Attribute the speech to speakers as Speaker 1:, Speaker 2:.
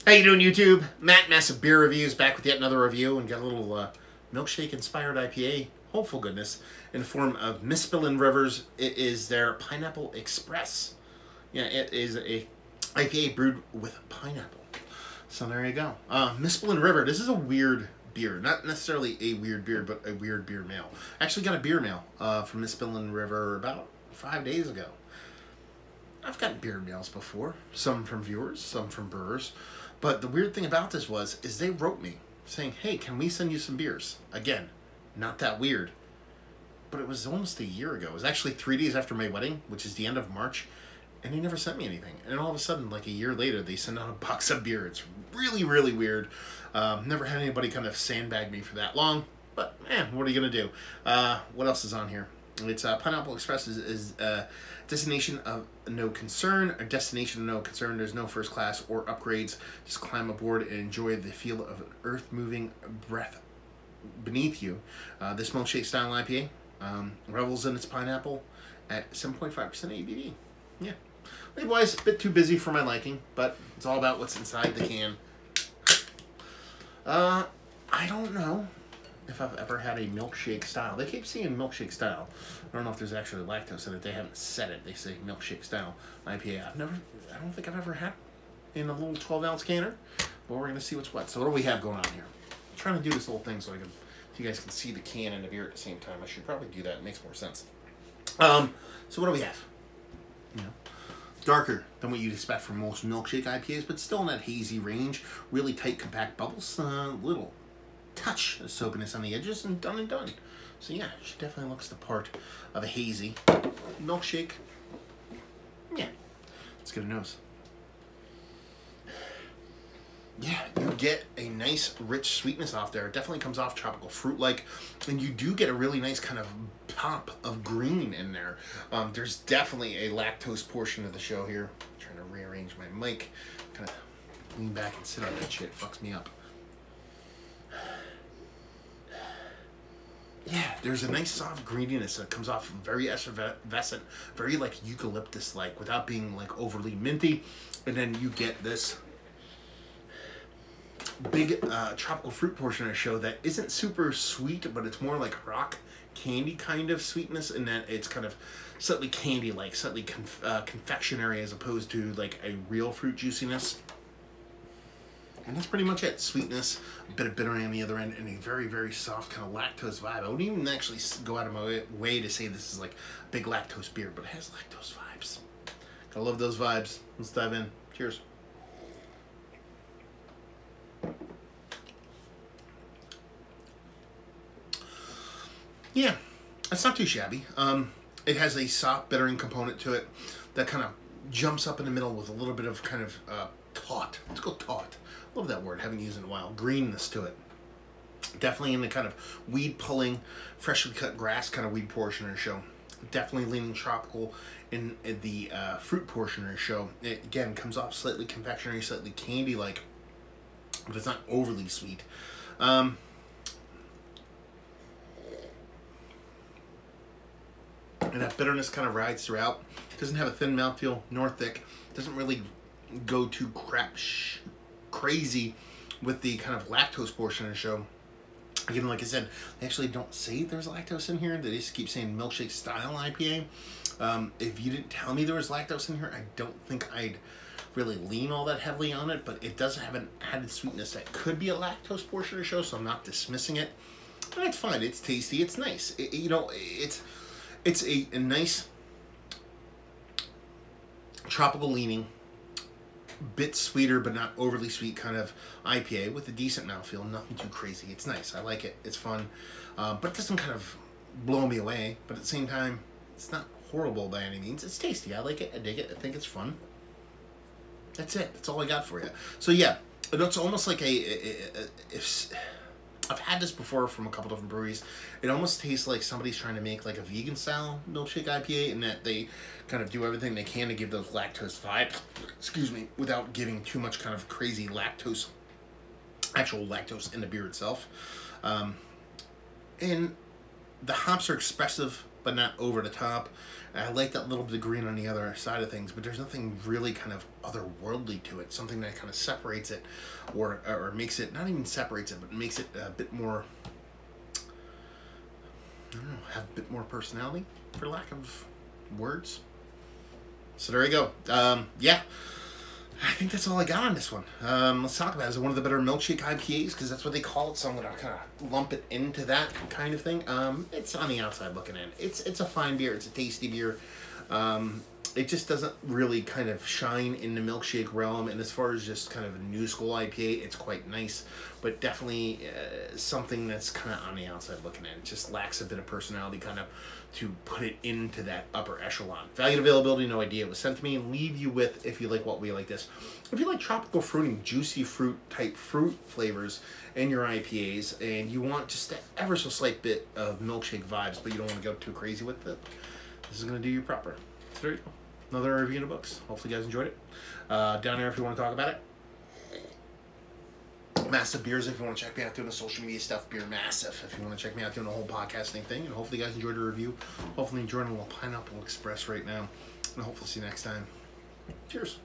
Speaker 1: How you doing, YouTube? Matt, Massive Beer Reviews, back with yet another review, and got a little milkshake-inspired IPA, hopeful goodness, in the form of Mispillion Rivers. It is their Pineapple Express. Yeah, it is a IPA brewed with pineapple. So there you go. Mispillion River. This is a weird beer. Not necessarily a weird beer, but a weird beer mail. I actually got a beer mail from Mispillion River about 5 days ago. I've gotten beer mails before. Some from viewers, some from brewers. But the weird thing about this is they wrote me saying, hey, can we send you some beers? Again, not that weird. But it was almost a year ago. It was actually 3 days after my wedding, which is the end of March. And they never sent me anything. And all of a sudden, like a year later, they send out a box of beer. It's really, really weird. Never had anybody kind of sandbag me for that long. But, man, what are you going to do? What else is on here? It's Pineapple Express is destination of no concern. A destination of no concern. There's no first class or upgrades. Just climb aboard and enjoy the feel of earth-moving breath beneath you. This milkshake style IPA revels in its pineapple at 7.5% ABV. Yeah. Label-wise, a bit too busy for my liking, but it's all about what's inside the can. I don't know if I've ever had a milkshake style. They keep saying milkshake style. I don't know if there's actually lactose in it. They haven't said it. They say milkshake style IPA. I don't think I've ever had in a little 12-ounce canner. But we're going to see what's what. So what do we have going on here? I'm trying to do this little thing so you guys can see the can and the beer at the same time. I should probably do that. It makes more sense. So what do we have? You know, darker than what you'd expect from most milkshake IPAs, but still in that hazy range. Really tight, compact bubbles. Little touch of soapiness on the edges, and done and done. So yeah, she definitely looks the part of a hazy milkshake. Yeah, let's get a nose. Yeah, you get a nice rich sweetness off there. It definitely comes off tropical fruit-like, and you do get a really nice kind of pop of green in there. There's definitely a lactose portion of the show here. I'm trying to rearrange my mic, kind of lean back and sit on that shit. It fucks me up. Yeah, there's a nice soft greeniness that comes off very effervescent, very like eucalyptus-like, without being like overly minty. And then you get this big tropical fruit portion of the show that isn't super sweet, but it's more like rock candy kind of sweetness, in that it's kind of slightly candy-like, slightly confectionery, as opposed to like a real fruit juiciness. And that's pretty much it. Sweetness, a bit of bitter on the other end, and a very, very soft kind of lactose vibe. I wouldn't even actually go out of my way to say this is like a big lactose beer, but it has lactose vibes. Gotta love those vibes. Let's dive in. Cheers. Yeah, it's not too shabby. It has a soft bittering component to it that kind of jumps up in the middle with a little bit of kind of taut. Let's go taut. Love that word. Haven't used it in a while. Greenness to it. Definitely in the kind of weed pulling, freshly cut grass kind of weed portion of the show. Definitely leaning tropical in the fruit portion of the show. It, again, comes off slightly confectionery, slightly candy-like, but it's not overly sweet. And that bitterness kind of rides throughout. Doesn't have a thin mouthfeel, nor thick. Doesn't really go too crazy with the kind of lactose portion of the show. Again, like I said, they actually don't say there's lactose in here. They just keep saying milkshake style IPA. If you didn't tell me there was lactose in here, I don't think I'd really lean all that heavily on it, but it does have an added sweetness that could be a lactose portion of the show, so I'm not dismissing it. And it's fine. It's tasty. It's nice. You know, it's a nice tropical leaning, bit sweeter but not overly sweet kind of IPA with a decent mouthfeel. Nothing too crazy. It's nice. I like it. It's fun. But it doesn't kind of blow me away. But at the same time, it's not horrible by any means. It's tasty. I like it. I dig it. I think it's fun. That's it. That's all I got for you. So yeah, it's almost like if I've had this before from a couple different breweries. It almost tastes like somebody's trying to make like a vegan style milkshake IPA, in that they kind of do everything they can to give those lactose vibes, excuse me, without giving too much kind of crazy lactose, actual lactose in the beer itself. And the hops are expressive but not over the top. And I like that little bit of green on the other side of things, but there's nothing really kind of otherworldly to it. Something that kind of separates it, or makes it, not even separates it, but makes it a bit more, I don't know, have a bit more personality, for lack of words. So there you go. Yeah. I think that's all I got on this one. Let's talk about it. Is it one of the better milkshake IPAs? Because that's what they call it, so I'm going to kind of lump it into that kind of thing. It's on the outside looking in. It's a fine beer. It's a tasty beer. It just doesn't really kind of shine in the milkshake realm. And as far as just kind of a new school IPA, it's quite nice. But definitely something that's kind of on the outside looking in. It just lacks a bit of personality kind of to put it into that upper echelon. Value and availability, no idea. It was sent to me, and leave you with, if you like what we like this. If you like tropical fruiting, juicy fruit type fruit flavors in your IPAs, and you want just that ever so slight bit of milkshake vibes, but you don't want to go too crazy with it, this is going to do you proper. So there you go. Another review in the books. Hopefully you guys enjoyed it. Down there if you want to talk about it. Massive Beers if you want to check me out doing the social media stuff. Beer Massive if you want to check me out doing the whole podcasting thing. And hopefully you guys enjoyed the review. Hopefully enjoying a little Pineapple Express right now. And hopefully see you next time. Cheers.